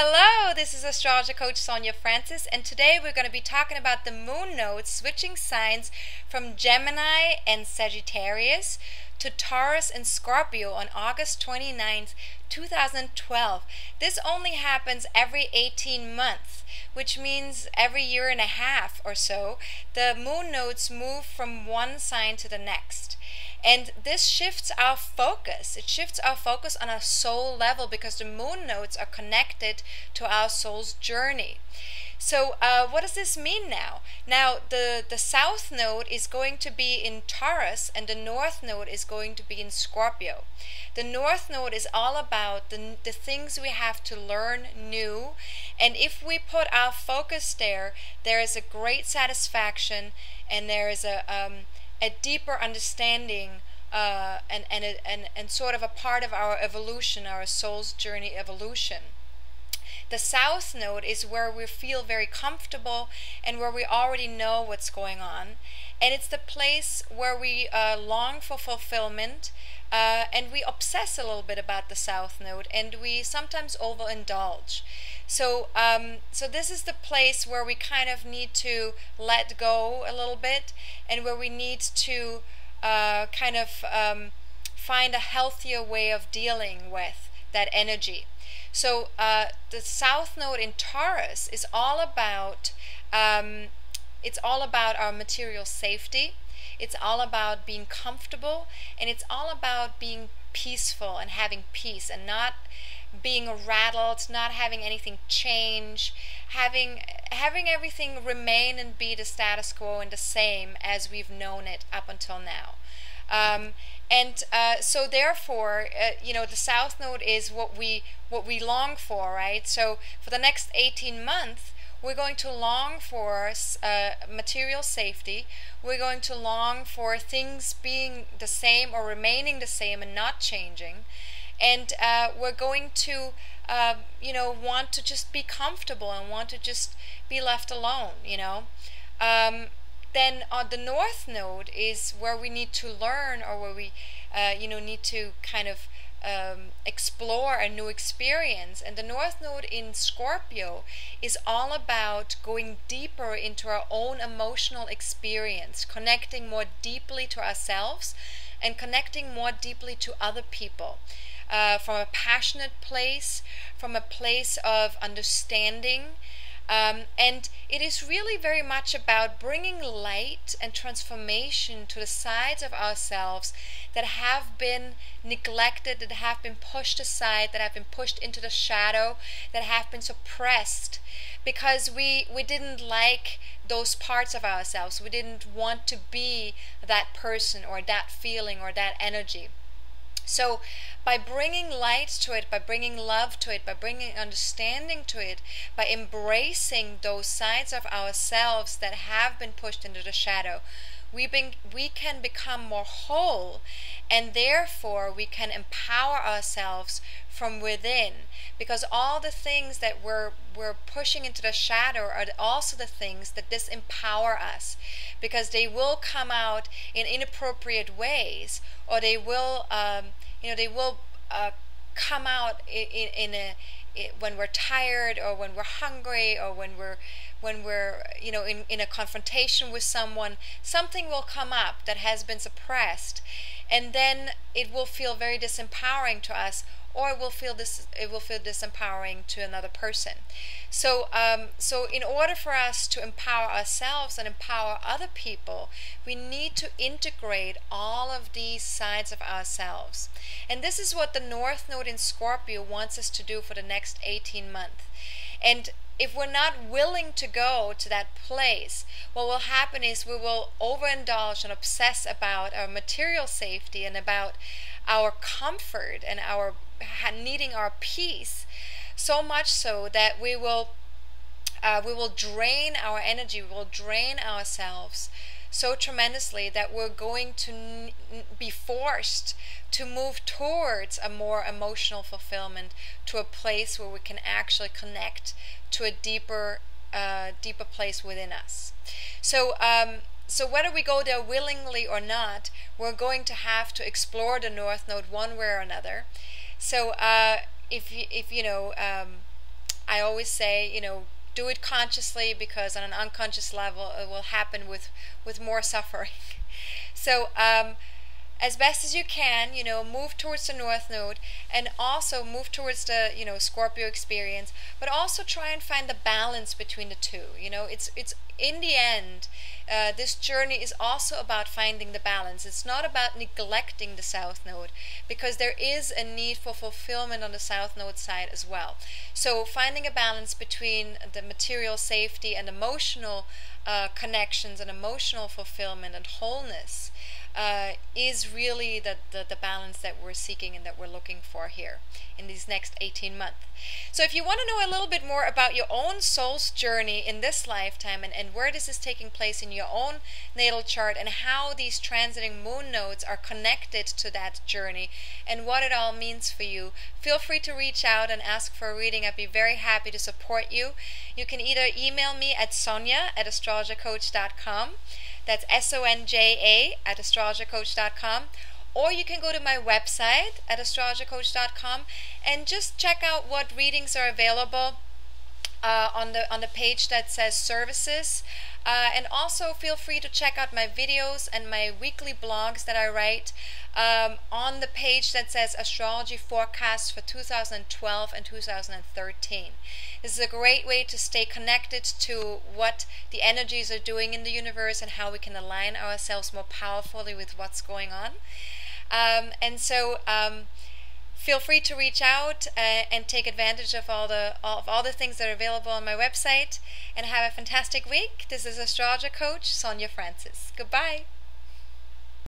Hello, this is astrologer coach Sonja Francis, and today we're going to be talking about the moon nodes switching signs from Gemini and Sagittarius to Taurus and Scorpio on August 29th, 2012. This only happens every 18 months, which means every year and a half or so, the moon nodes move from one sign to the next. And this shifts our focus. It shifts our focus on a soul level because the moon nodes are connected to our soul's journey. So what does this mean now? Now the south node is going to be in Taurus and the north node is going to be in Scorpio. The north node is all about the things we have to learn new, and if we put our focus there, there is a great satisfaction and there is a deeper understanding and sort of a part of our evolution, our soul's journey evolution. The south node is where we feel very comfortable and where we already know what's going on. And it's the place where we long for fulfillment, and we obsess a little bit about the south node, and we sometimes overindulge. So this is the place where we kind of need to let go a little bit, and where we need to find a healthier way of dealing with that energy. So the south node in Taurus is all about our material safety. It's all about being comfortable, and it's all about being peaceful and having peace and not being rattled, not having anything change, having everything remain and be the status quo and the same as we've known it up until now. So therefore, the south node is what we long for, right? So for the next 18 months, we're going to long for material safety. We're going to long for things being the same or remaining the same and not changing. And we're going to, want to just be comfortable and want to just be left alone, Then the north node is where we need to learn, or where we, need to kind of explore a new experience. And the north node in Scorpio is all about going deeper into our own emotional experience, connecting more deeply to ourselves and connecting more deeply to other people. From a passionate place, from a place of understanding. And it is really very much about bringing light and transformation to the sides of ourselves that have been neglected, that have been pushed aside, that have been pushed into the shadow, that have been suppressed because we didn't like those parts of ourselves. We didn't want to be that person or that feeling or that energy. So by bringing light to it, by bringing love to it, by bringing understanding to it, by embracing those sides of ourselves that have been pushed into the shadow, we can become more whole, and therefore we can empower ourselves from within, because all the things that we're pushing into the shadow are also the things that disempower us, because they will come out in inappropriate ways, or they will come out when we're tired, or when we're hungry, or when we're in a confrontation with someone. Something will come up that has been suppressed, and then it will feel very disempowering to us, or it will feel disempowering to another person. So in order for us to empower ourselves and empower other people, we need to integrate all of these sides of ourselves. And this is what the north node in Scorpio wants us to do for the next 18 months. And if we're not willing to go to that place, what will happen is we will overindulge and obsess about our material safety and about our comfort and our needing our peace, so much so that we will drain our energy, we will drain ourselves so tremendously that we're going to be forced to move towards a more emotional fulfillment, to a place where we can actually connect to a deeper place within us. So whether we go there willingly or not, we're going to have to explore the north node one way or another. So I always say, do it consciously, because on an unconscious level it will happen with more suffering. So as best as you can, move towards the North Node, and also move towards the, Scorpio experience, but also try and find the balance between the two. It's in the end, this journey is also about finding the balance. It's not about neglecting the South Node, because there is a need for fulfillment on the South Node side as well. So finding a balance between the material safety and emotional connections and emotional fulfillment and wholeness is really the balance that we're seeking and that we're looking for here in these next 18 months. So if you want to know a little bit more about your own soul's journey in this lifetime, and where this is taking place in your own natal chart, and how these transiting moon nodes are connected to that journey and what it all means for you, feel free to reach out and ask for a reading. I'd be very happy to support you. You can either email me at Sonja@astrologercoach.com. That's SONJA@astrologercoach.com. Or you can go to my website at astrologercoach.com and just check out what readings are available on the page that says services. And also feel free to check out my videos and my weekly blogs that I write on the page that says astrology forecasts for 2012 and 2013. This is a great way to stay connected to what the energies are doing in the universe and how we can align ourselves more powerfully with what's going on. And so feel free to reach out and take advantage of all the things that are available on my website. And have a fantastic week. This is Astrologer Coach Sonja Francis. Goodbye.